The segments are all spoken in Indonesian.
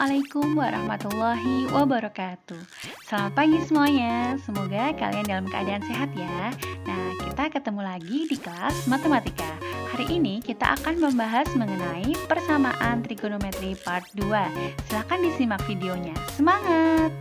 Assalamualaikum warahmatullahi wabarakatuh. Selamat pagi semuanya, semoga kalian dalam keadaan sehat ya. Nah, kita ketemu lagi di kelas matematika. Hari ini kita akan membahas mengenai persamaan trigonometri part 2. Silahkan disimak videonya, semangat!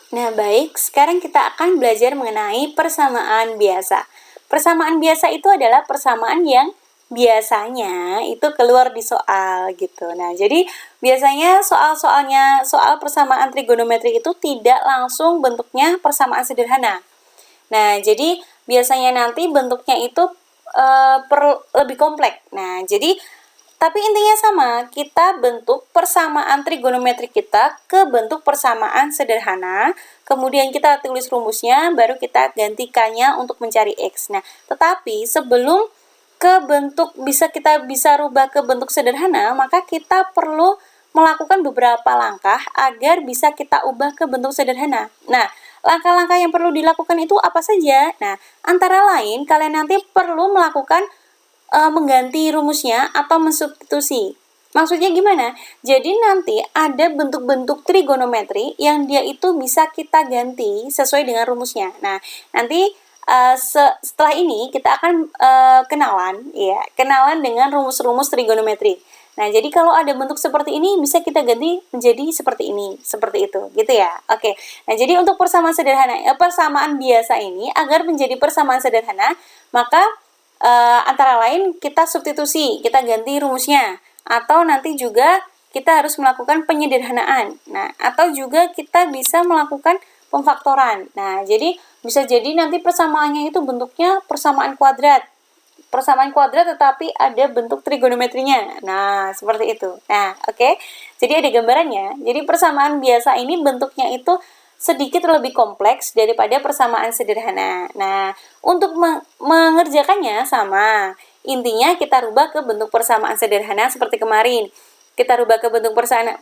Nah baik, sekarang kita akan belajar mengenai persamaan biasa. Persamaan biasa itu adalah persamaan yang biasanya itu keluar di soal gitu. Nah, jadi biasanya soal persamaan trigonometri itu tidak langsung bentuknya persamaan sederhana. Nah, jadi biasanya nanti bentuknya itu lebih kompleks. Nah, jadi tapi intinya sama, kita bentuk persamaan trigonometri kita ke bentuk persamaan sederhana, kemudian kita tulis rumusnya, baru kita gantikannya untuk mencari X. Nah, tetapi sebelum kita bisa rubah ke bentuk sederhana, maka kita perlu melakukan beberapa langkah agar bisa kita ubah ke bentuk sederhana. Nah, langkah-langkah yang perlu dilakukan itu apa saja? Nah, antara lain kalian nanti perlu melakukan mengganti rumusnya atau mensubstitusi. Maksudnya gimana? Jadi nanti ada bentuk-bentuk trigonometri yang dia itu bisa kita ganti sesuai dengan rumusnya. Nah, nanti setelah ini kita akan kenalan dengan rumus-rumus trigonometri. Nah, jadi kalau ada bentuk seperti ini bisa kita ganti menjadi seperti ini, seperti itu, gitu ya. Oke. Nah, jadi untuk persamaan biasa ini agar menjadi persamaan sederhana, maka antara lain kita substitusi, kita ganti rumusnya, atau nanti juga kita harus melakukan penyederhanaan. Nah, atau juga kita bisa melakukan pemfaktoran. Nah, jadi bisa jadi nanti persamaannya itu bentuknya persamaan kuadrat. Persamaan kuadrat tetapi ada bentuk trigonometrinya. Nah, seperti itu. Nah, oke. Jadi ada gambarannya. Jadi persamaan biasa ini bentuknya itu sedikit lebih kompleks daripada persamaan sederhana. Nah, untuk mengerjakannya sama. Intinya kita rubah ke bentuk persamaan sederhana seperti kemarin. Kita rubah ke bentuk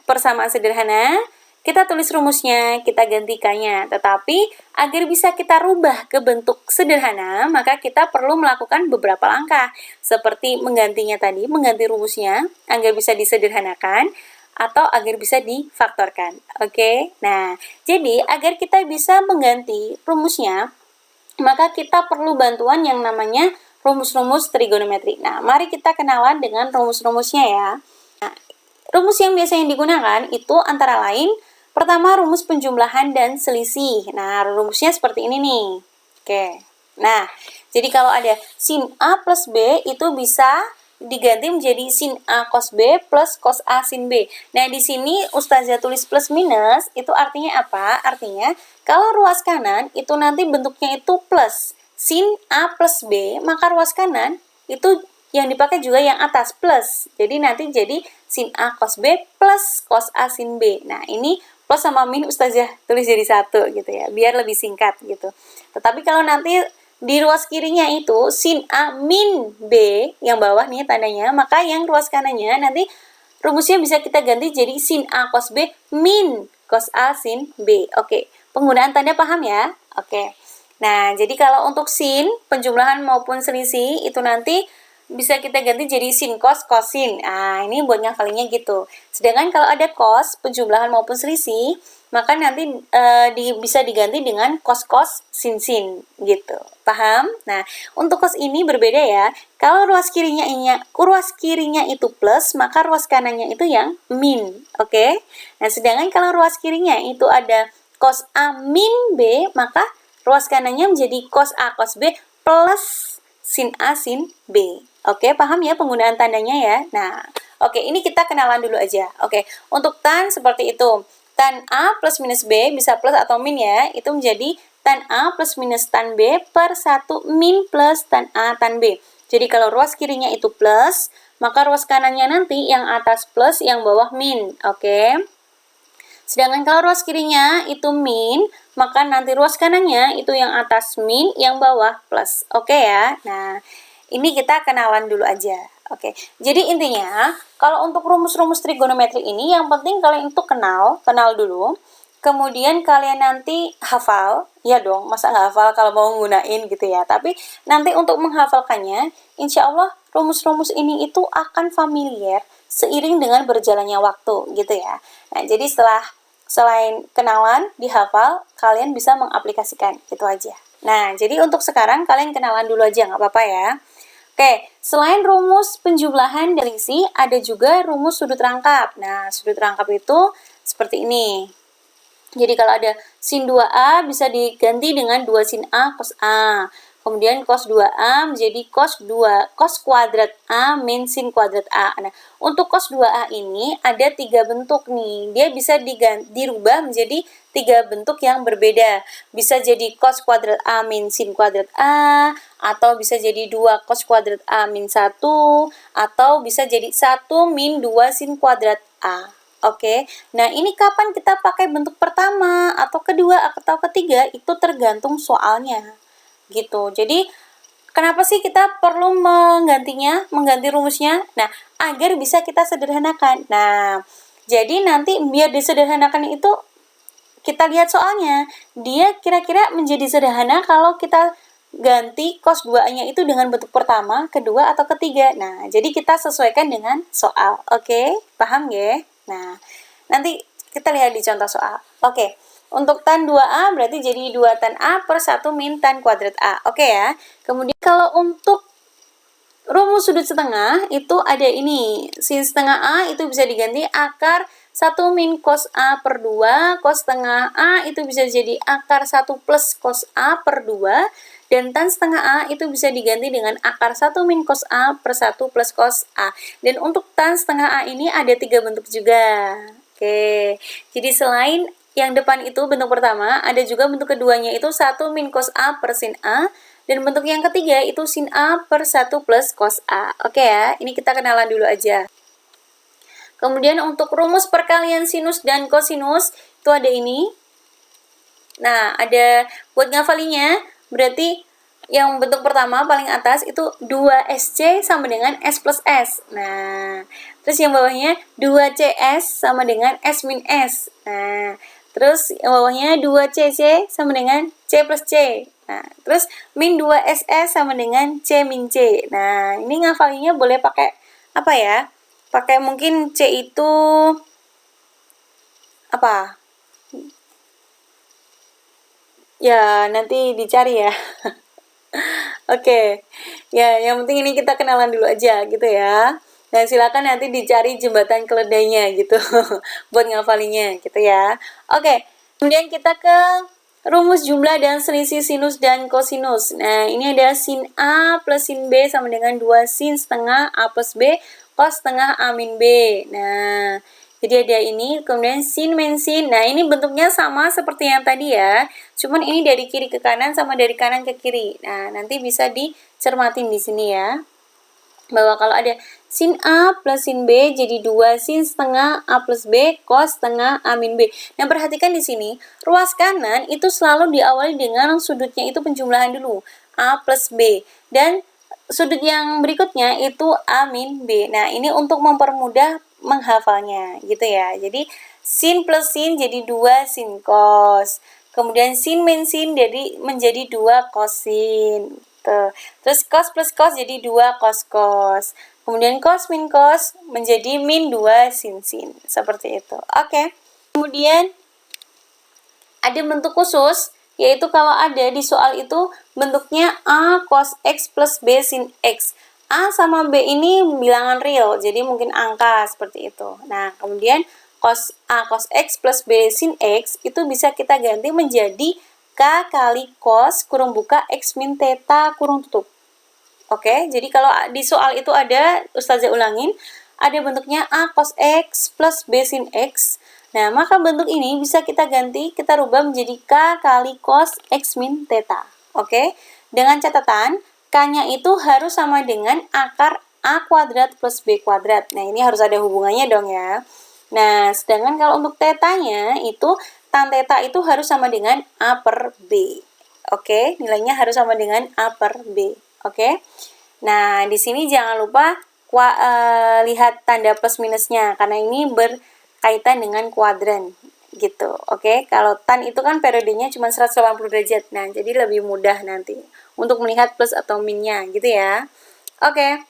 persamaan sederhana, kita tulis rumusnya, kita gantikannya. Tetapi agar bisa kita rubah ke bentuk sederhana, maka kita perlu melakukan beberapa langkah. Seperti mengganti rumusnya agar bisa disederhanakan, atau agar bisa difaktorkan. Oke? Nah, jadi agar kita bisa mengganti rumusnya, maka kita perlu bantuan yang namanya rumus-rumus trigonometri. Nah, mari kita kenalan dengan rumus-rumusnya ya. Nah, rumus yang biasanya digunakan itu antara lain, pertama rumus penjumlahan dan selisih. Nah, rumusnya seperti ini nih. Oke. Nah, jadi kalau ada sin A plus B itu bisa diganti menjadi sin A cos B plus cos A sin B. Nah, di sini Ustazah tulis plus minus, itu artinya apa? Artinya, kalau ruas kanan itu nanti bentuknya itu plus. Sin A plus B, maka ruas kanan itu yang dipakai juga yang atas plus. Jadi nanti jadi sin A cos B plus cos A sin B. Nah, ini plus sama min Ustazah tulis jadi satu gitu ya, biar lebih singkat gitu. Tetapi kalau nanti di ruas kirinya itu sin A min B, yang bawah nih tandanya, maka yang ruas kanannya nanti rumusnya bisa kita ganti jadi sin A cos B min cos A sin B. Oke, penggunaan tanda paham ya? Oke. Nah, jadi kalau untuk sin, penjumlahan maupun selisih, itu nanti bisa kita ganti jadi sin cos sin. Nah, ini buat ngafalinnya gitu. Sedangkan kalau ada cos, penjumlahan maupun selisih, maka nanti bisa diganti dengan cos sin gitu. Paham? Nah, untuk cos ini berbeda ya. Kalau ruas kirinya itu plus, maka ruas kanannya itu yang min. Oke? Nah, sedangkan kalau ruas kirinya itu ada cos A min B, maka ruas kanannya menjadi cos A cos B plus sin A sin B. Oke, paham ya penggunaan tandanya ya? Nah, oke, ini kita kenalan dulu aja. Oke, untuk tan seperti itu. Tan A plus minus B bisa plus atau min ya. Itu menjadi tan A plus minus tan B per 1 min plus tan A tan B. Jadi kalau ruas kirinya itu plus, maka ruas kanannya nanti yang atas plus, yang bawah min. Oke. Sedangkan kalau ruas kirinya itu min, maka nanti ruas kanannya itu yang atas min, yang bawah plus. Oke ya. Nah, ini kita kenalan dulu aja. Oke. Jadi intinya, kalau untuk rumus-rumus trigonometri ini yang penting kalian itu kenal dulu. Kemudian kalian nanti hafal, ya dong, masa nggak hafal kalau mau nggunain gitu ya. Tapi nanti untuk menghafalkannya, insya Allah rumus-rumus ini itu akan familiar seiring dengan berjalannya waktu gitu ya. Nah, jadi selain kenalan, dihafal, kalian bisa mengaplikasikan, itu aja. Nah, jadi untuk sekarang kalian kenalan dulu aja, nggak apa-apa ya. Oke, selain rumus penjumlahan dan selisih, ada juga rumus sudut rangkap. Nah, sudut rangkap itu seperti ini. Jadi kalau ada sin 2A bisa diganti dengan 2 sin A cos A. Kemudian cos 2A menjadi cos kuadrat A min sin kuadrat A. Nah, untuk cos 2A ini ada 3 bentuk nih. Dia bisa dirubah menjadi 3 bentuk yang berbeda. Bisa jadi cos kuadrat A min sin kuadrat A, atau bisa jadi 2 cos kuadrat A min 1, atau bisa jadi 1 min 2 sin kuadrat A. Oke, nah ini kapan kita pakai bentuk pertama atau kedua atau ketiga itu tergantung soalnya, gitu. Jadi kenapa sih kita perlu mengganti rumusnya? Nah, agar bisa kita sederhanakan. Nah, jadi nanti biar disederhanakan itu kita lihat soalnya, dia kira-kira menjadi sederhana kalau kita ganti cos 2A-nya itu dengan bentuk pertama, kedua, atau ketiga. Nah, jadi kita sesuaikan dengan soal. Oke, paham ya? Nah, nanti kita lihat di contoh soal. Oke, untuk tan 2A berarti jadi 2 tan A per 1 min tan kuadrat A. Oke ya. Kemudian kalau untuk rumus sudut setengah itu ada ini. Sin setengah A itu bisa diganti akar 1 min cos A per 2. Cos setengah A itu bisa jadi akar 1 plus cos A per 2. Dan tan setengah A itu bisa diganti dengan akar 1 min cos A per 1 plus cos A. Dan untuk tan setengah A ini ada 3 bentuk juga. Oke, jadi selain yang depan itu bentuk pertama, ada juga bentuk keduanya itu 1 min cos A per sin A. Dan bentuk yang ketiga itu sin A per 1 plus cos A. Oke ya, ini kita kenalan dulu aja. Kemudian untuk rumus perkalian sinus dan kosinus, itu ada ini. Nah, ada buat ngafalinya, berarti yang bentuk pertama paling atas itu 2SC sama dengan S plus S. Nah, terus yang bawahnya 2CS sama dengan S min S. Nah, terus yang bawahnya 2CC sama dengan C plus C. Nah, terus min 2SS sama dengan C min C. Nah, ini ngafalinya boleh pakai apa ya? Pakai mungkin C itu apa? Ya, nanti dicari ya. Oke, ya yang penting ini kita kenalan dulu aja gitu ya. Dan silakan nanti dicari jembatan keledainya gitu buat ngafalinya gitu ya. Oke, kemudian kita ke rumus jumlah dan selisih sinus dan kosinus. Nah, ini ada sin A plus sin B sama dengan 2 sin setengah A plus B cos setengah A min B. Nah, jadi ada ini, kemudian sin min sin. Nah, ini bentuknya sama seperti yang tadi ya. Cuman ini dari kiri ke kanan sama dari kanan ke kiri. Nah, nanti bisa dicermatin di sini ya. Bahwa kalau ada sin A plus sin B jadi 2 sin setengah A plus B cos setengah A min B. Nah, perhatikan di sini, ruas kanan itu selalu diawali dengan sudutnya itu penjumlahan dulu, A plus B. Dan sudut yang berikutnya itu A min B. Nah, ini untuk mempermudah menghafalnya gitu ya. Jadi sin plus sin jadi 2 sin cos. Kemudian sin min sin jadi menjadi 2 cosin. Tuh. Terus cos plus cos jadi 2 cos cos. Kemudian cos min cos menjadi min 2 sin sin. Seperti itu. Oke. Kemudian ada bentuk khusus, yaitu kalau ada di soal itu bentuknya A cos X plus B sin X. A sama B ini bilangan real, jadi mungkin angka seperti itu. Nah, kemudian cos A cos X plus B sin X itu bisa kita ganti menjadi K kali cos kurung buka X min theta kurung tutup. Oke, jadi kalau di soal itu ada, Ustazah ulangin, ada bentuknya A cos X plus B sin X. Nah, maka bentuk ini bisa kita ganti, kita rubah menjadi K kali cos X min theta. Oke, dengan catatan, K-nya itu harus sama dengan akar A kuadrat plus B kuadrat. Nah, ini harus ada hubungannya dong ya. Nah, sedangkan kalau untuk theta-nya itu, tan theta itu harus sama dengan A per B. Oke, nilainya harus sama dengan A per B. Oke. Nah, di sini jangan lupa lihat tanda plus minusnya, karena ini berkaitan dengan kuadran gitu. Oke, kalau tan itu kan periodenya cuma 180 derajat. Nah, jadi lebih mudah nanti untuk melihat plus atau minnya gitu ya. Oke.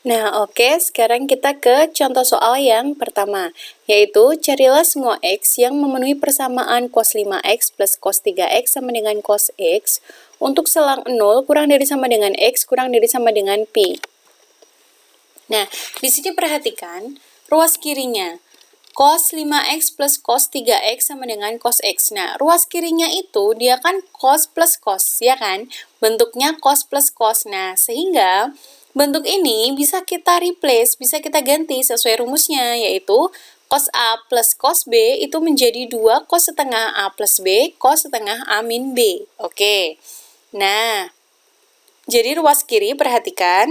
Nah, oke, sekarang kita ke contoh soal yang pertama, yaitu carilah semua X yang memenuhi persamaan cos 5X plus cos 3X sama dengan cos X untuk selang 0 kurang dari sama dengan X kurang dari sama dengan Pi. Nah, di sini perhatikan ruas kirinya. Cos 5X plus cos 3X sama dengan cos X. Nah, ruas kirinya itu dia kan cos plus cos, ya kan? Bentuknya cos plus cos. Nah, sehingga bentuk ini bisa kita replace, bisa kita ganti sesuai rumusnya, yaitu cos A plus cos B itu menjadi 2 cos setengah A plus B, cos setengah A min B. Oke. Nah, jadi ruas kiri perhatikan,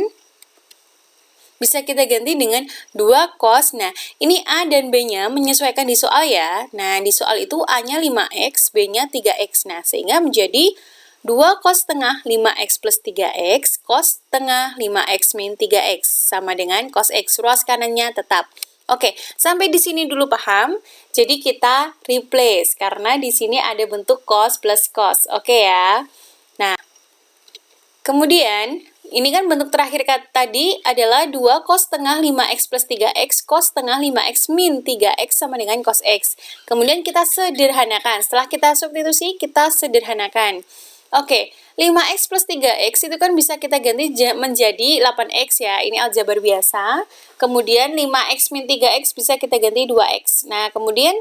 bisa kita ganti dengan 2 cos. Nah, ini A dan B-nya menyesuaikan di soal ya. Nah, di soal itu A-nya 5X, B-nya 3X. Nah, sehingga menjadi 2 cos setengah 5X plus 3X, cos setengah 5X min 3X. Sama dengan cos X, ruas kanannya tetap. Oke, sampai di sini dulu paham? Jadi kita replace, karena di sini ada bentuk cos plus cos. Oke ya. Nah, kemudian ini kan bentuk terakhir tadi adalah 2 cos setengah 5X plus 3X, cos setengah 5X min 3X sama dengan cos X. Kemudian kita sederhanakan. Setelah kita substitusi, kita sederhanakan. Oke, 5X plus 3X itu kan bisa kita ganti menjadi 8X ya. Ini aljabar biasa. Kemudian 5X min 3X bisa kita ganti 2X. Nah, kemudian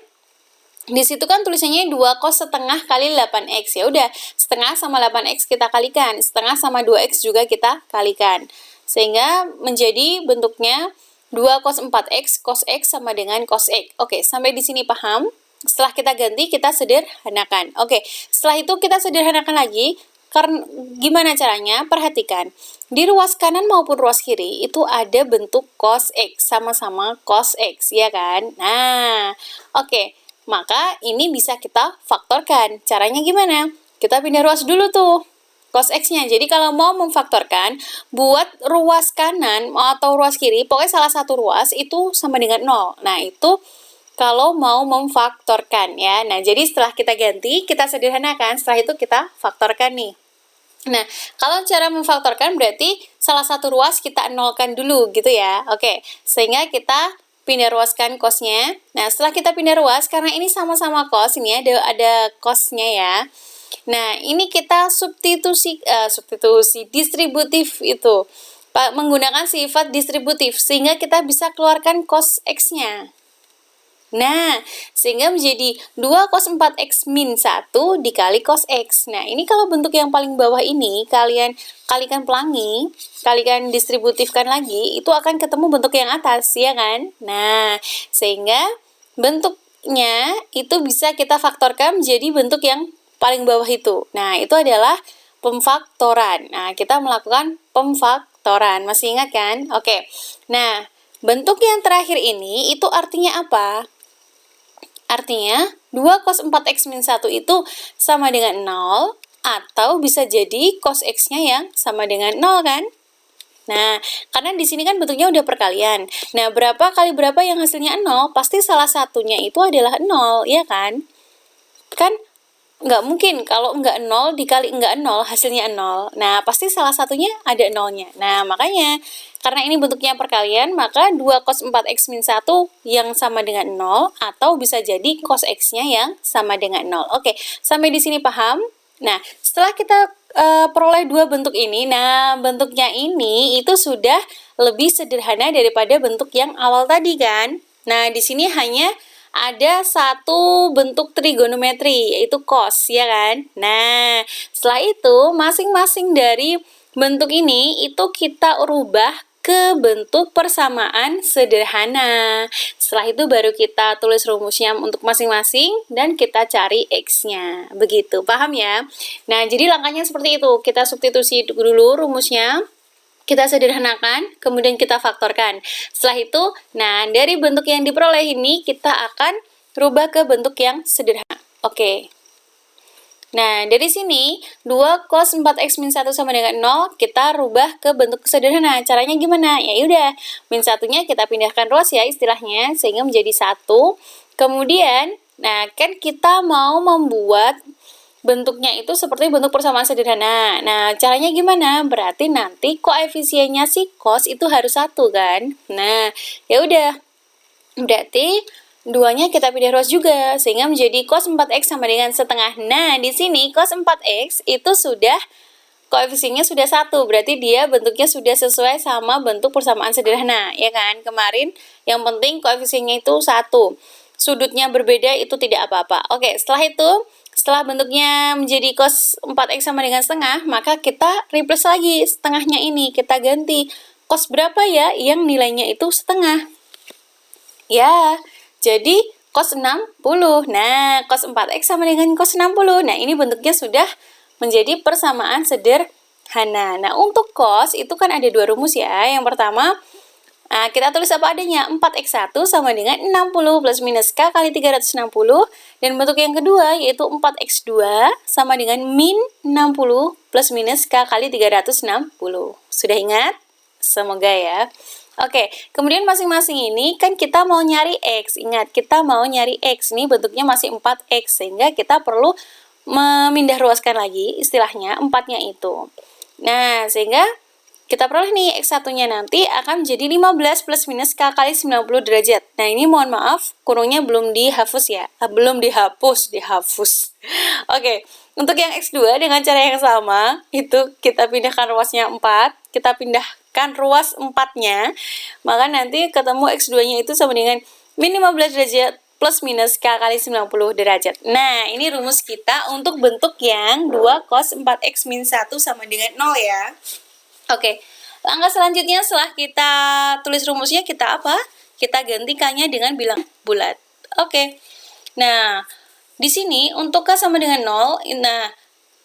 di situ kan tulisannya 2 cos setengah kali 8X. Ya udah, setengah sama 8X kita kalikan, setengah sama 2X juga kita kalikan. Sehingga menjadi bentuknya 2 cos 4X, cos X sama dengan cos X. Oke, sampai di sini paham? Setelah kita ganti, kita sederhanakan. Oke, setelah itu kita sederhanakan lagi. Karena gimana caranya? Perhatikan. Di ruas kanan maupun ruas kiri itu ada bentuk cos X, sama-sama cos X, ya kan? Nah, oke. Maka ini bisa kita faktorkan. Caranya gimana? Kita pindah ruas dulu tuh, cos X-nya. Jadi kalau mau memfaktorkan, buat ruas kanan atau ruas kiri, pokoknya salah satu ruas itu sama dengan 0. Nah, itu kalau mau memfaktorkan ya. Nah, jadi setelah kita ganti, kita sederhanakan. Setelah itu kita faktorkan nih. Nah, kalau cara memfaktorkan berarti salah satu ruas kita nolkan dulu gitu ya. Oke, sehingga kita pindah ruaskan cosnya. Nah, setelah kita pindah ruas, karena ini sama-sama cos, ini ada cosnya ya. Nah, ini kita substitusi distributif itu. Menggunakan sifat distributif, sehingga kita bisa keluarkan cos X-nya. Nah, sehingga menjadi 2 cos 4X min 1 dikali cos X. Nah, ini kalau bentuk yang paling bawah ini, kalian kalikan pelangi, kalikan distributifkan lagi, itu akan ketemu bentuk yang atas, ya kan? Nah, sehingga bentuknya itu bisa kita faktorkan menjadi bentuk yang paling bawah itu. Nah, itu adalah pemfaktoran. Nah, kita melakukan pemfaktoran. Masih ingat kan? Oke. Nah, bentuk yang terakhir ini itu artinya apa? Artinya 2 cos 4X min 1 itu sama dengan 0, atau bisa jadi cos X-nya yang sama dengan 0 kan? Nah, karena di sini kan bentuknya udah perkalian. Nah, berapa kali berapa yang hasilnya 0, pasti salah satunya itu adalah 0, ya kan? Kan nggak mungkin kalau nggak 0 dikali nggak 0 hasilnya 0. Nah, pasti salah satunya ada 0-nya. Nah, makanya karena ini bentuknya perkalian, maka 2 cos 4X min 1 yang sama dengan 0, atau bisa jadi cos X-nya yang sama dengan 0. Oke, sampai di sini paham? Nah, setelah kita peroleh dua bentuk ini, nah bentuknya ini itu sudah lebih sederhana daripada bentuk yang awal tadi kan? Nah, di sini hanya ada satu bentuk trigonometri, yaitu cos, ya kan? Nah, setelah itu masing-masing dari bentuk ini itu kita rubah ke bentuk persamaan sederhana. Setelah itu baru kita tulis rumusnya untuk masing-masing dan kita cari X-nya. Begitu, paham ya? Nah, jadi langkahnya seperti itu. Kita substitusi dulu rumusnya, kita sederhanakan, kemudian kita faktorkan. Setelah itu, nah dari bentuk yang diperoleh ini kita akan rubah ke bentuk yang sederhana. Oke. Nah, dari sini 2 cos 4X min 1 sama dengan 0, kita rubah ke bentuk sederhana. Caranya gimana? Ya udah, min 1-nya kita pindahkan ruas ya istilahnya, sehingga menjadi 1. Kemudian, nah kan kita mau membuat bentuknya itu seperti bentuk persamaan sederhana. Nah, caranya gimana? Berarti nanti koefisiennya si cos itu harus 1 kan? Nah, ya udah. Berarti duanya kita pilih ruas juga, sehingga menjadi cos 4x sama dengan setengah. Nah, di sini cos 4x itu sudah koefisiennya sudah 1, berarti dia bentuknya sudah sesuai sama bentuk persamaan sederhana, ya kan? Kemarin yang penting koefisiennya itu 1. Sudutnya berbeda itu tidak apa-apa. Oke, setelah bentuknya menjadi cos 4x sama dengan setengah, maka kita replace lagi setengahnya ini, kita ganti. Cos berapa ya yang nilainya itu setengah? Ya, jadi cos 60. Nah, cos 4x sama dengan cos 60. Nah, ini bentuknya sudah menjadi persamaan sederhana. Nah, untuk cos itu kan ada dua rumus ya. Yang pertama, kita tulis apa adanya. 4x1 sama dengan 60 plus minus k kali 360. Dan bentuk yang kedua yaitu 4x2 sama dengan min 60 plus minus k kali 360. Sudah ingat? Semoga ya. Oke, kemudian masing-masing ini kan kita mau nyari X. Ingat, kita mau nyari X. Ini bentuknya masih 4X, sehingga kita perlu memindah ruaskan lagi istilahnya 4-nya itu. Nah, sehingga kita peroleh nih X1-nya nanti akan menjadi 15 plus minus K kali 90 derajat. Nah, ini mohon maaf, kurungnya belum dihapus ya. Belum dihapus. Oke, untuk yang X2 dengan cara yang sama, itu kita pindahkan ruasnya 4, kita pindahkan ruas 4-nya, maka nanti ketemu X2-nya itu sama dengan min 15 derajat plus minus K kali 90 derajat. Nah, ini rumus kita untuk bentuk yang 2 cos 4X min 1 sama dengan 0 ya. Oke, langkah selanjutnya setelah kita tulis rumusnya, kita apa? Kita gantikannya dengan bilang bulat. Oke, nah di sini untuk K sama dengan 0, nah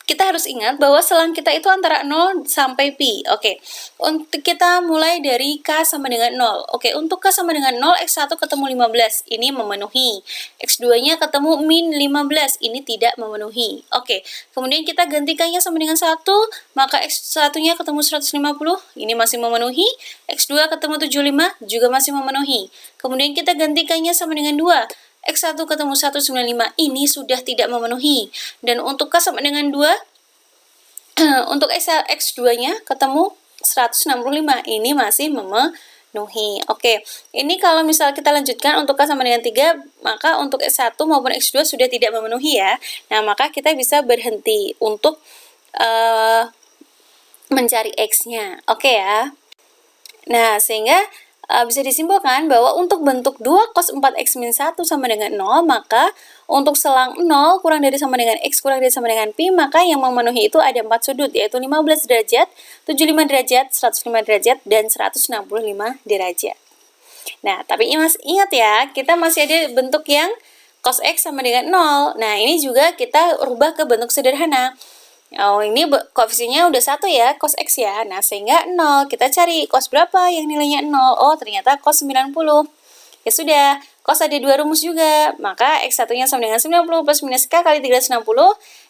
kita harus ingat bahwa selang kita itu antara 0 sampai pi. Oke, untuk kita mulai dari K sama dengan 0. Oke, untuk K sama dengan 0, X1 ketemu 15. Ini memenuhi. X2-nya ketemu min 15. Ini tidak memenuhi. Oke, kemudian kita gantikannya sama dengan 1, maka X1-nya ketemu 150. Ini masih memenuhi. X2 ketemu 75, juga masih memenuhi. Kemudian kita gantikannya sama dengan 2. X1 ketemu 195, ini sudah tidak memenuhi. Dan untuk K sama dengan 2, untuk X2-nya ketemu 165, ini masih memenuhi. Oke, ini kalau misal kita lanjutkan untuk K sama dengan 3, maka untuk X1 maupun X2 sudah tidak memenuhi ya. Nah, maka kita bisa berhenti untuk mencari X-nya. Oke ya. Nah, sehingga bisa disimpulkan bahwa untuk bentuk 2 cos 4x min 1 sama dengan 0, maka untuk selang 0 kurang dari sama dengan x kurang dari sama dengan pi, maka yang memenuhi itu ada 4 sudut, yaitu 15 derajat, 75 derajat, 105 derajat, dan 165 derajat. Nah, tapi ingat ya, kita masih ada bentuk yang cos x sama dengan 0. Nah, ini juga kita rubah ke bentuk sederhana. Oh, ini koefisiennya udah 1 ya, cos x ya. Nah, sehingga 0. Kita cari cos berapa yang nilainya 0. Oh, ternyata cos 90. Ya sudah, cos ada dua rumus juga. Maka x1-nya sama dengan 90 plus minus k kali 360.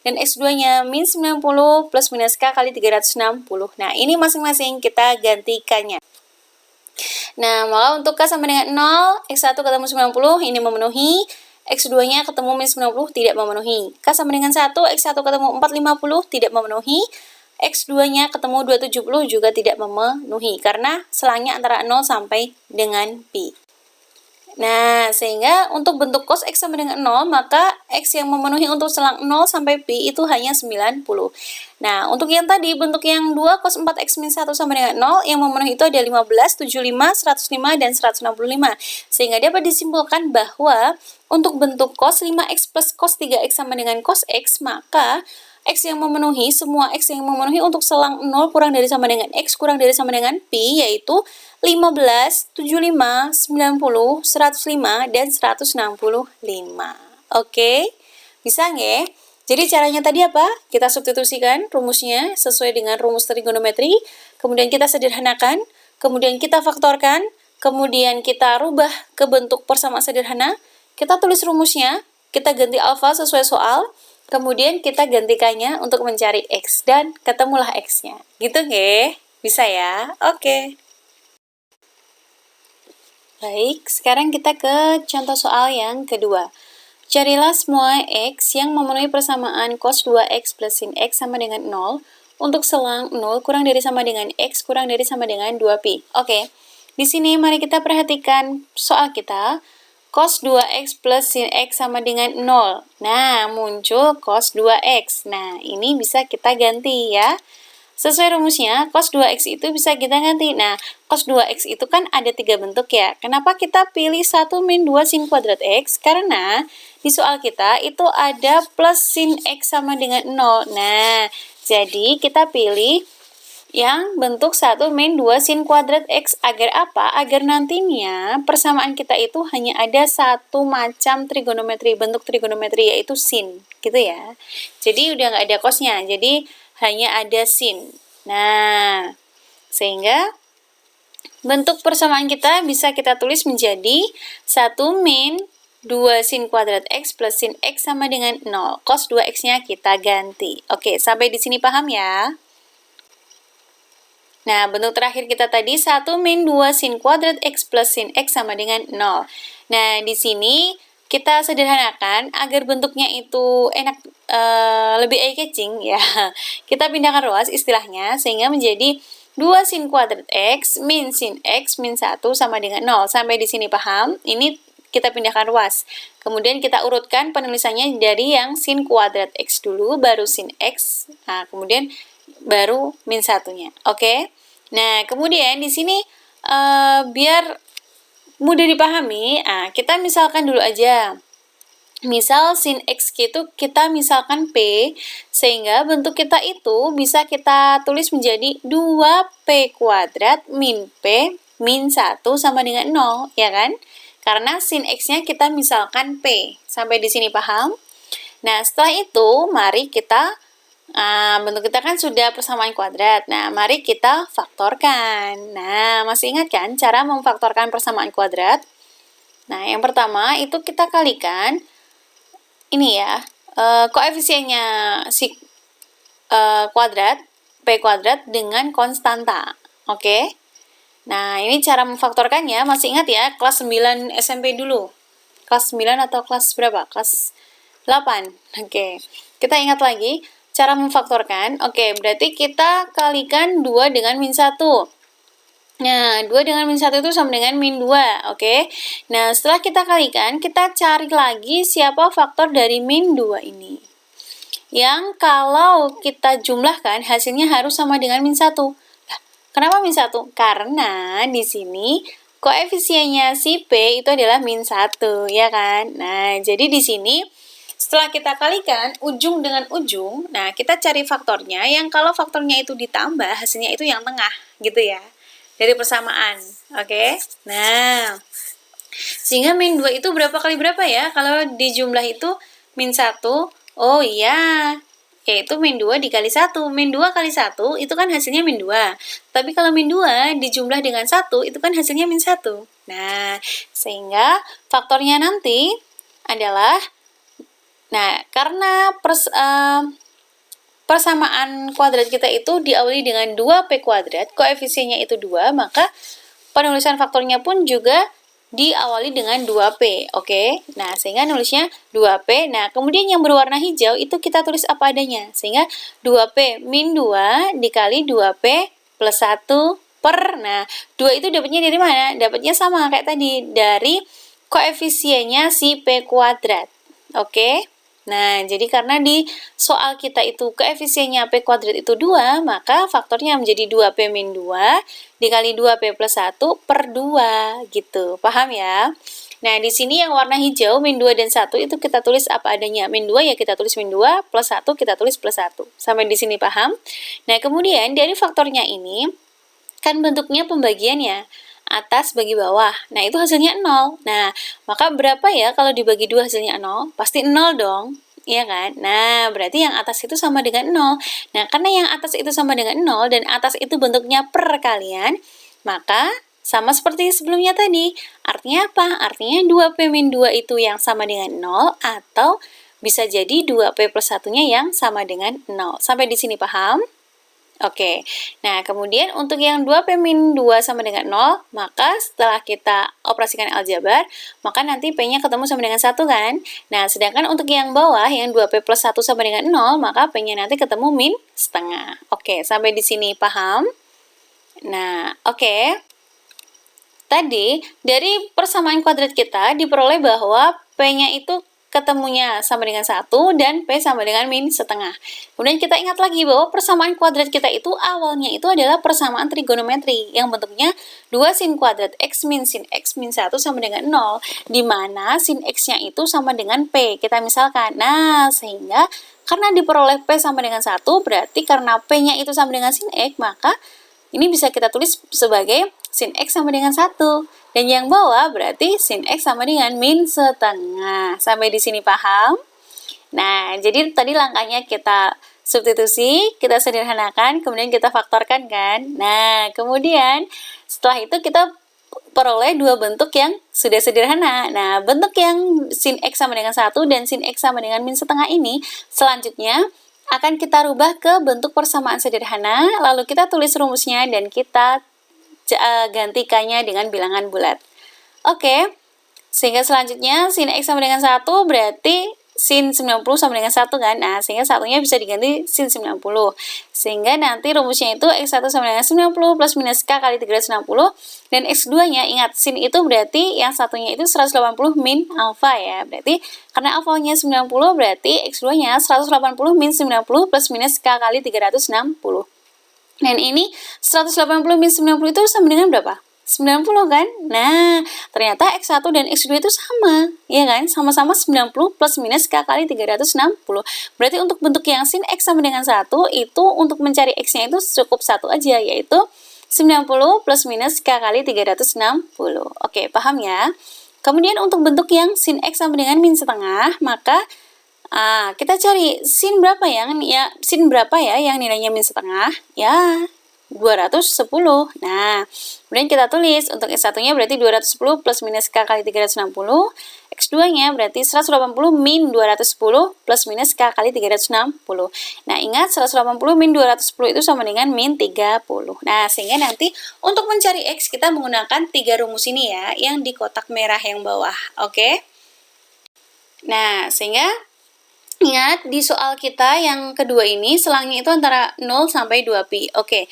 Dan x2-nya min 90 plus minus k kali 360. Nah, ini masing-masing kita gantikannya. Nah, maka untuk k sama dengan 0, x1 ketemu 90, ini memenuhi. X2-nya ketemu min 90, tidak memenuhi. K sama dengan 1, X1 ketemu 450, tidak memenuhi. X2-nya ketemu 270, juga tidak memenuhi. Karena selangnya antara 0 sampai dengan pi. Nah, sehingga untuk bentuk cos X sama dengan 0, maka X yang memenuhi untuk selang 0 sampai pi itu hanya 90. Nah, untuk yang tadi, bentuk yang 2 cos 4X min 1 sama dengan 0, yang memenuhi itu ada 15, 75, 105, dan 165. Sehingga dapat disimpulkan bahwa untuk bentuk cos 5X plus cos 3X sama dengan cos X, maka X yang memenuhi, semua X yang memenuhi untuk selang 0 kurang dari sama dengan X kurang dari sama dengan pi, yaitu 15, 75, 90, 105, dan 165. Oke, bisa nggak? Jadi caranya tadi apa? Kita substitusikan rumusnya sesuai dengan rumus trigonometri, kemudian kita sederhanakan, kemudian kita faktorkan, kemudian kita rubah ke bentuk persamaan sederhana, kita tulis rumusnya, kita ganti alfa sesuai soal, kemudian kita gantikannya untuk mencari X, dan ketemulah X-nya. Gitu nggak? Bisa ya? Oke. Baik, sekarang kita ke contoh soal yang kedua. Carilah semua X yang memenuhi persamaan cos 2X plus sin X sama dengan 0 untuk selang 0 kurang dari sama dengan X kurang dari sama dengan 2pi. Oke, di sini mari kita perhatikan soal kita. Cos 2X plus sin X sama dengan 0. Nah, muncul cos 2X. Nah, ini bisa kita ganti ya. Sesuai rumusnya, cos 2X itu bisa kita ganti. Nah, cos 2X itu kan ada 3 bentuk ya. Kenapa kita pilih 1 min 2 sin kuadrat X? Karena di soal kita itu ada plus sin X sama dengan 0. Nah, jadi kita pilih yang bentuk 1 min 2 sin kuadrat X. Agar apa? Agar nantinya persamaan kita itu hanya ada satu macam trigonometri, bentuk trigonometri, yaitu sin, gitu ya. Jadi udah nggak ada cosnya, jadi hanya ada sin. Nah, sehingga bentuk persamaan kita bisa kita tulis menjadi 1 min 2 sin kuadrat X plus sin X sama dengan 0. Cos 2X-nya kita ganti. Oke, sampai di sini paham ya? Nah, bentuk terakhir kita tadi 1 min 2 sin kuadrat X plus sin X sama dengan 0. Nah, di sini kita sederhanakan agar bentuknya itu enak, lebih eye-catching ya. Kita pindahkan ruas istilahnya sehingga menjadi 2 sin kuadrat X min sin X min 1 sama dengan 0. Sampai di sini paham? Ini kita pindahkan ruas. Kemudian kita urutkan penulisannya dari yang sin kuadrat X dulu, baru sin X. Nah, kemudian baru min satunya. Oke. Nah, kemudian di sini biar mudah dipahami, kita misalkan dulu aja. Misal sin X itu kita misalkan P, sehingga bentuk kita itu bisa kita tulis menjadi 2P kuadrat min P min 1 sama dengan 0, ya kan? Karena sin X-nya kita misalkan P. Sampai di sini paham? Nah, setelah itu mari kita bentuk kita kan sudah persamaan kuadrat. Nah, mari kita faktorkan. Nah, masih ingat kan cara memfaktorkan persamaan kuadrat? Nah, yang pertama itu kita kalikan ini ya, koefisiennya si kuadrat, P kuadrat dengan konstanta. Oke? Nah, ini cara memfaktorkannya. Masih ingat ya, kelas 9 SMP dulu. Kelas 9 atau kelas berapa? Kelas 8. Oke. Kita ingat lagi cara memfaktorkan. Oke, berarti kita kalikan 2 dengan min 1. Nah, 2 dengan min 1 itu sama dengan min 2. Oke. Nah, setelah kita kalikan, kita cari lagi siapa faktor dari min 2 ini. Yang kalau kita jumlahkan, hasilnya harus sama dengan min 1. Nah, kenapa min 1? Karena di sini koefisiennya si P itu adalah min 1, ya kan? Nah, jadi di sini setelah kita kalikan ujung dengan ujung, nah kita cari faktornya yang kalau faktornya itu ditambah, hasilnya itu yang tengah, gitu ya. Dari persamaan, oke? Nah, sehingga min 2 itu berapa kali berapa ya? Kalau di jumlah itu min 1, oh iya, yaitu min 2 dikali 1. Min 2 kali 1 itu kan hasilnya min 2. Tapi kalau min 2 dijumlah dengan 1, itu kan hasilnya min 1. Nah, sehingga faktornya nanti adalah, nah, karena persamaan kuadrat kita itu diawali dengan 2P kuadrat, koefisiennya itu 2, maka penulisan faktornya pun juga diawali dengan 2P, oke? Nah, sehingga nulisnya 2P. Nah, kemudian yang berwarna hijau itu kita tulis apa adanya. Sehingga 2P min 2 dikali 2P plus 1 per, nah, 2 itu dapatnya dari mana? Dapatnya sama kayak tadi, dari koefisiennya si P kuadrat, oke? Nah, jadi karena di soal kita itu koefisiennya P kuadrat itu 2, maka faktornya menjadi 2P min 2 dikali 2P plus 1 per 2, gitu. Paham ya? Nah, di sini yang warna hijau, min 2 dan 1 itu kita tulis apa adanya. Min 2 ya kita tulis min 2, plus 1 kita tulis plus 1. Sampai di sini paham? Nah, kemudian dari faktornya ini, kan bentuknya pembagiannya. Atas bagi bawah. Nah, itu hasilnya 0. Nah, maka berapa ya kalau dibagi 2 hasilnya 0? Pasti 0 dong. Iya kan? Nah, berarti yang atas itu sama dengan 0. Nah, karena yang atas itu sama dengan 0 dan atas itu bentuknya perkalian, maka sama seperti sebelumnya tadi. Artinya apa? Artinya 2P min 2 itu yang sama dengan 0 atau bisa jadi 2P plus 1-nya yang sama dengan 0. Sampai di sini paham? Oke, nah kemudian untuk yang 2P-2 sama dengan 0, maka setelah kita operasikan aljabar, maka nanti P-nya ketemu sama dengan 1 kan? Nah, sedangkan untuk yang bawah, yang 2P plus 1 sama dengan 0, maka P-nya nanti ketemu min setengah. Oke, sampai di sini paham? Nah, oke. Tadi, dari persamaan kuadrat kita diperoleh bahwa P-nya itu ketemunya sama dengan 1 dan P sama dengan min setengah. Kemudian kita ingat lagi bahwa persamaan kuadrat kita itu awalnya itu adalah persamaan trigonometri yang bentuknya 2 sin kuadrat X min sin X min 1 sama dengan 0, di mana sin X-nya itu sama dengan P. Kita misalkan, nah sehingga karena diperoleh P sama dengan 1, berarti karena P-nya itu sama dengan sin X, maka ini bisa kita tulis sebagai sin X sama dengan 1. Dan yang bawah berarti sin X sama dengan min setengah. Sampai di sini paham? Nah, jadi tadi langkahnya kita substitusi, kita sederhanakan, kemudian kita faktorkan kan. Nah, kemudian setelah itu kita peroleh dua bentuk yang sudah sederhana. Nah, bentuk yang sin X sama dengan 1 dan sin X sama dengan min setengah ini selanjutnya akan kita rubah ke bentuk persamaan sederhana, lalu kita tulis rumusnya dan kita gantikannya dengan bilangan bulat. Oke, sehingga selanjutnya sin X sama dengan 1 berarti sin 90 sama dengan 1 kan. Nah, sehingga satunya bisa diganti sin 90. Sehingga nanti rumusnya itu X1 sama dengan 90 plus minus K kali 360. Dan X2-nya, ingat, sin itu berarti yang satunya itu 180 min alfa ya. Berarti karena alfanya 90 berarti X2-nya 180 min 90 plus minus K kali 360. Dan ini 180 min 90 itu sama dengan berapa? 90 kan? Nah, ternyata X1 dan X2 itu sama, ya kan? Sama-sama 90 plus minus K kali 360. Berarti untuk bentuk yang sin X sama dengan 1, itu untuk mencari X-nya itu cukup satu aja, yaitu 90 plus minus K kali 360. Oke, paham ya? Kemudian untuk bentuk yang sin X sama dengan min setengah, maka kita cari sin berapa ya yang nilainya min setengah? Ya, 210. Nah, kemudian kita tulis untuk X1-nya berarti 210 plus minus K kali 360. X2-nya berarti 180 min 210 plus minus K kali 360. Nah, ingat 180 min 210 itu sama dengan min 30. Nah, sehingga nanti untuk mencari X kita menggunakan 3 rumus ini ya, yang di kotak merah yang bawah. Oke? Nah, sehingga ingat, di soal kita yang kedua ini, selangnya itu antara 0 sampai 2pi. Oke,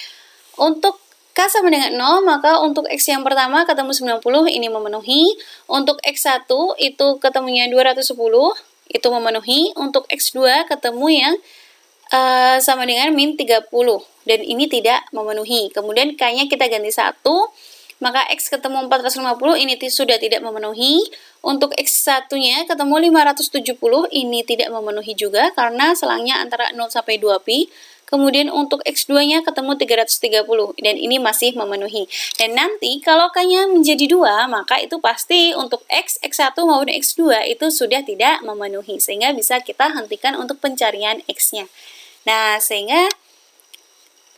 untuk K sama dengan 0, maka untuk X yang pertama ketemu 90, ini memenuhi. Untuk X1 itu ketemunya 210, itu memenuhi. Untuk X2 ketemu yang sama dengan min 30, dan ini tidak memenuhi. Kemudian K-nya kita ganti 1, maka X ketemu 450, ini sudah tidak memenuhi. Untuk X1-nya ketemu 570, ini tidak memenuhi juga karena selangnya antara 0 sampai 2pi. Kemudian untuk X2-nya ketemu 330, dan ini masih memenuhi. Dan nanti kalau K-nya menjadi 2, maka itu pasti untuk X, X1 maupun X2 itu sudah tidak memenuhi. Sehingga bisa kita hentikan untuk pencarian X-nya. Nah, sehingga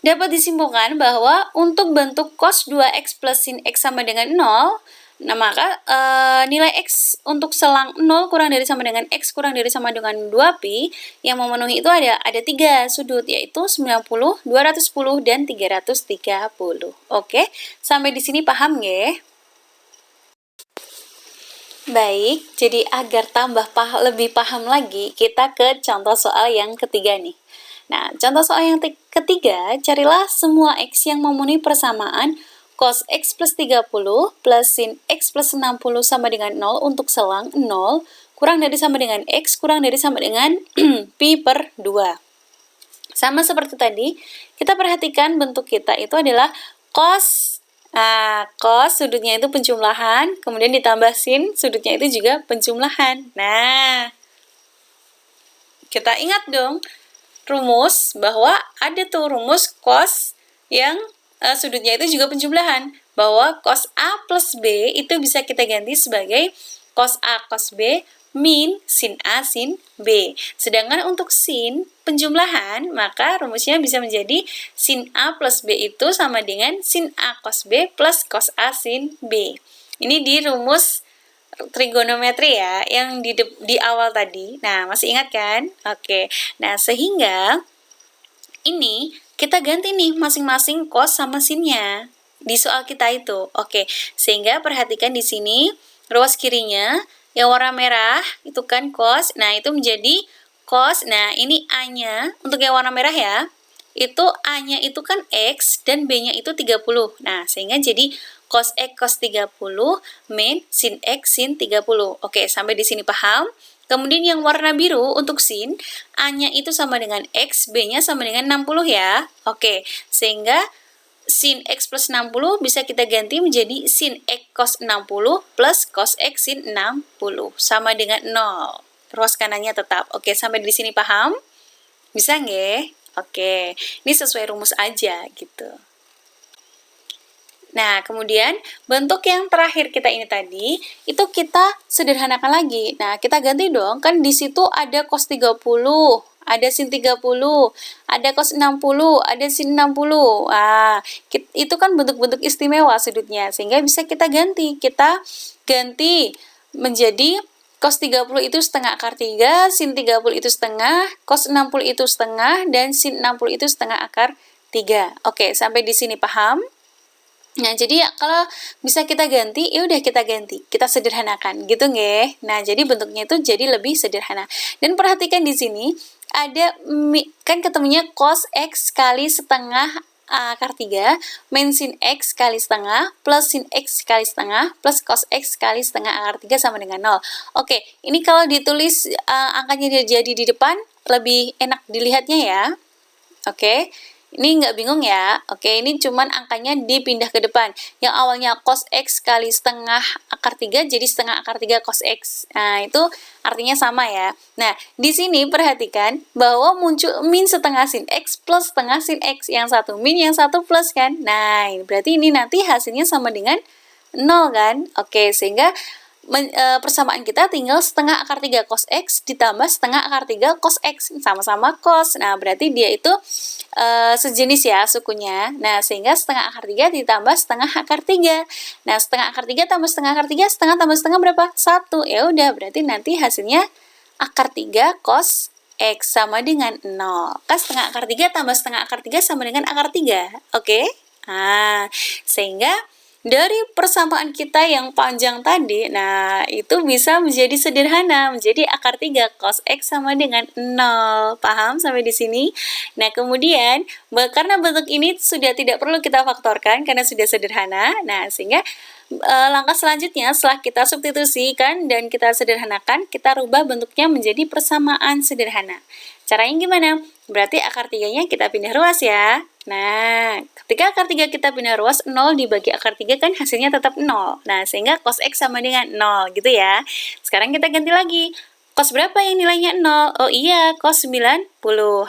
dapat disimpulkan bahwa untuk bentuk cos 2x plus sin x sama dengan 0, nah maka nilai x untuk selang 0 kurang dari sama dengan x kurang dari sama dengan 2pi yang memenuhi itu ada 3 sudut, yaitu 90, 210, dan 330. Oke, sampai di sini paham ya? Baik, jadi agar tambah lebih paham lagi, kita ke contoh soal yang ketiga nih. Nah, contoh soal yang ketiga, carilah semua X yang memenuhi persamaan cos X plus 30 plus sin X plus 60 sama dengan 0 untuk selang 0 kurang dari sama dengan X kurang dari sama dengan pi per 2. Sama seperti tadi, kita perhatikan bentuk kita itu adalah cos. Nah, cos sudutnya itu penjumlahan, kemudian ditambah sin, sudutnya itu juga penjumlahan. Nah, kita ingat dong, rumus bahwa ada tuh rumus cos yang sudutnya itu juga penjumlahan, bahwa cos A plus B itu bisa kita ganti sebagai cos A cos B min sin A sin B. Sedangkan untuk sin penjumlahan, maka rumusnya bisa menjadi sin A plus B itu sama dengan sin A cos B plus cos A sin B. Ini di rumus trigonometri ya, yang di awal tadi. Nah, masih ingat kan? Oke. Nah, sehingga ini kita ganti nih masing-masing cos sama sinnya di soal kita itu. Oke, sehingga perhatikan di sini ruas kirinya yang warna merah itu kan cos. Nah, itu menjadi cos. Nah, ini A-nya untuk yang warna merah ya. Itu A-nya itu kan X dan B-nya itu 30. Nah, sehingga jadi cos X cos 30 min sin X sin 30. Oke, sampai di sini paham? Kemudian yang warna biru untuk sin, A-nya itu sama dengan X, B-nya sama dengan 60 ya. Oke, sehingga sin X plus 60 bisa kita ganti menjadi sin X cos 60 plus cos X sin 60. Sama dengan 0. Ruas kanannya tetap. Oke, sampai di sini paham? Bisa nggak? Oke, ini sesuai rumus aja gitu. Nah, kemudian bentuk yang terakhir kita ini tadi, itu kita sederhanakan lagi. Nah, kita ganti dong, kan di situ ada cos 30, ada sin 30, ada cos 60, ada sin 60. Nah, itu kan bentuk-bentuk istimewa sudutnya, sehingga bisa kita ganti. Kita ganti menjadi cos 30 itu setengah akar 3, sin 30 itu setengah, cos 60 itu setengah, dan sin 60 itu setengah akar 3. Oke, sampai di sini paham? Nah, jadi kalau bisa kita ganti, ya udah kita ganti, kita sederhanakan, gitu nggih. Nah, jadi bentuknya itu jadi lebih sederhana. Dan perhatikan di sini ada kan ketemunya cos X kali setengah akar 3 min sin X kali setengah plus sin X kali setengah plus cos X kali setengah akar 3 sama dengan 0. Oke, ini kalau ditulis angkanya jadi di depan lebih enak dilihatnya ya. Oke. Ini nggak bingung ya. Oke, ini cuman angkanya dipindah ke depan. Yang awalnya cos X kali setengah akar 3 jadi setengah akar 3 cos X. Nah, itu artinya sama ya. Nah, di sini perhatikan bahwa muncul min setengah sin X plus setengah sin X. Yang satu min, yang satu plus kan. Nah, berarti ini nanti hasilnya sama dengan 0 kan. Oke, sehingga persamaan kita tinggal setengah akar 3 cos X ditambah setengah akar 3 cos X, sama-sama cos. Nah, berarti dia itu sejenis ya sukunya. Nah, sehingga setengah akar 3 ditambah setengah akar 3. Nah, setengah akar 3 tambah setengah akar 3, setengah tambah setengah berapa? 1. Ya udah, berarti nanti hasilnya akar 3 cos X sama dengan 0. Kan setengah akar 3 tambah setengah akar 3 sama dengan akar 3. Oke? Nah, sehingga dari persamaan kita yang panjang tadi, nah itu bisa menjadi sederhana, menjadi akar 3 cos X sama dengan 0. Paham sampai di sini? Nah, kemudian karena bentuk ini sudah tidak perlu kita faktorkan karena sudah sederhana. Nah, sehingga langkah selanjutnya setelah kita substitusikan dan kita sederhanakan, kita rubah bentuknya menjadi persamaan sederhana. Caranya gimana? Berarti akar 3-nya kita pindah ruas ya. Nah, ketika akar 3 kita pindah ruas, 0 dibagi akar 3 kan hasilnya tetap 0. Nah, sehingga cos X sama dengan 0 gitu ya. Sekarang kita ganti lagi. Cos berapa yang nilainya 0? Oh iya, cos 90.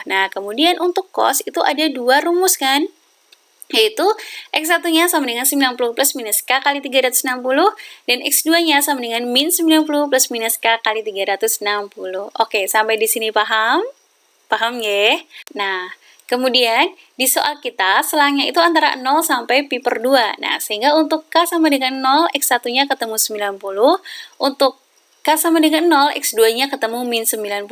Nah, kemudian untuk cos itu ada dua rumus kan? Yaitu X1-nya sama dengan 90 plus minus K kali 360 dan X2-nya sama dengan min 90 plus minus K kali 360. Oke, sampai di sini paham? Paham ya? Nah, kemudian di soal kita selangnya itu antara 0 sampai pi per 2. Nah, sehingga untuk K sama dengan 0, X1-nya ketemu 90. Untuk K sama dengan 0, X2-nya ketemu min 90.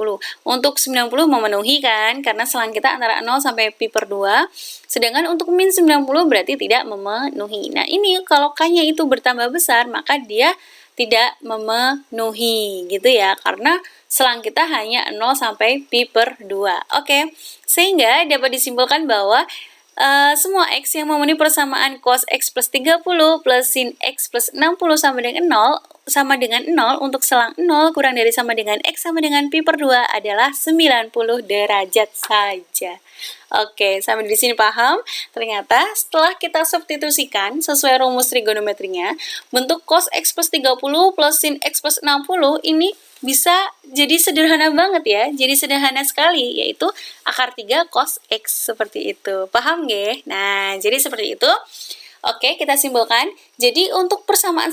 Untuk 90 memenuhi kan, karena selang kita antara 0 sampai pi per 2. Sedangkan untuk min 90 berarti tidak memenuhi. Nah, ini kalau K-nya itu bertambah besar, maka dia tidak memenuhi gitu ya, karena selang kita hanya 0 sampai pi per 2. Oke, sehingga dapat disimpulkan bahwa semua X yang memenuhi persamaan cos X plus 30 plus sin X plus 60 sama dengan 0 untuk selang 0 kurang dari sama dengan X sama dengan pi per 2 adalah 90 derajat saja. Oke, sampai di sini paham? Ternyata setelah kita substitusikan sesuai rumus trigonometrinya, bentuk cos X plus 30 plus sin X plus 60 ini bisa jadi sederhana banget ya, jadi sederhana sekali, yaitu akar 3 cos X seperti itu. Paham nggih? Nah, jadi seperti itu. Oke, kita simpulkan. Jadi untuk persamaan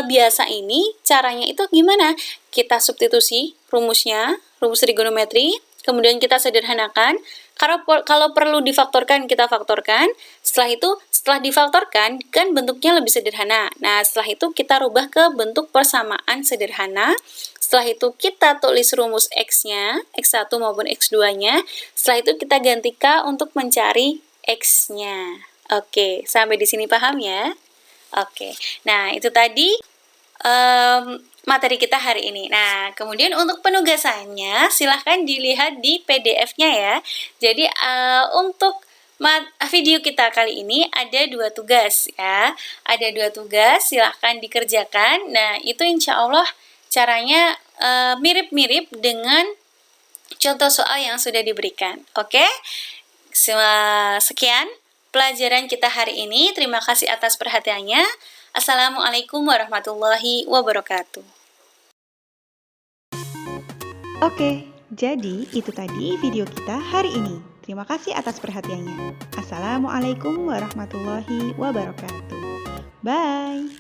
biasa ini, caranya itu gimana? Kita substitusi rumusnya, rumus trigonometri, kemudian kita sederhanakan. Kalau perlu difaktorkan, kita faktorkan. Setelah difaktorkan, kan bentuknya lebih sederhana. Nah, setelah itu kita rubah ke bentuk persamaan sederhana. Setelah itu kita tulis rumus X-nya, X1 maupun X2-nya. Setelah itu kita ganti K untuk mencari X-nya. Oke, sampai di sini paham ya? Oke, nah itu tadi materi kita hari ini. Nah, kemudian untuk penugasannya silahkan dilihat di PDF-nya ya. Jadi untuk video kita kali ini ada 2 tugas ya. Ada 2 tugas, silahkan dikerjakan. Nah, itu insya Allah caranya mirip-mirip dengan contoh soal yang sudah diberikan. Oke? Sekian pelajaran kita hari ini. Terima kasih atas perhatiannya. Assalamualaikum warahmatullahi wabarakatuh. Oke, jadi itu tadi video kita hari ini. Terima kasih atas perhatiannya. Assalamualaikum warahmatullahi wabarakatuh. Bye.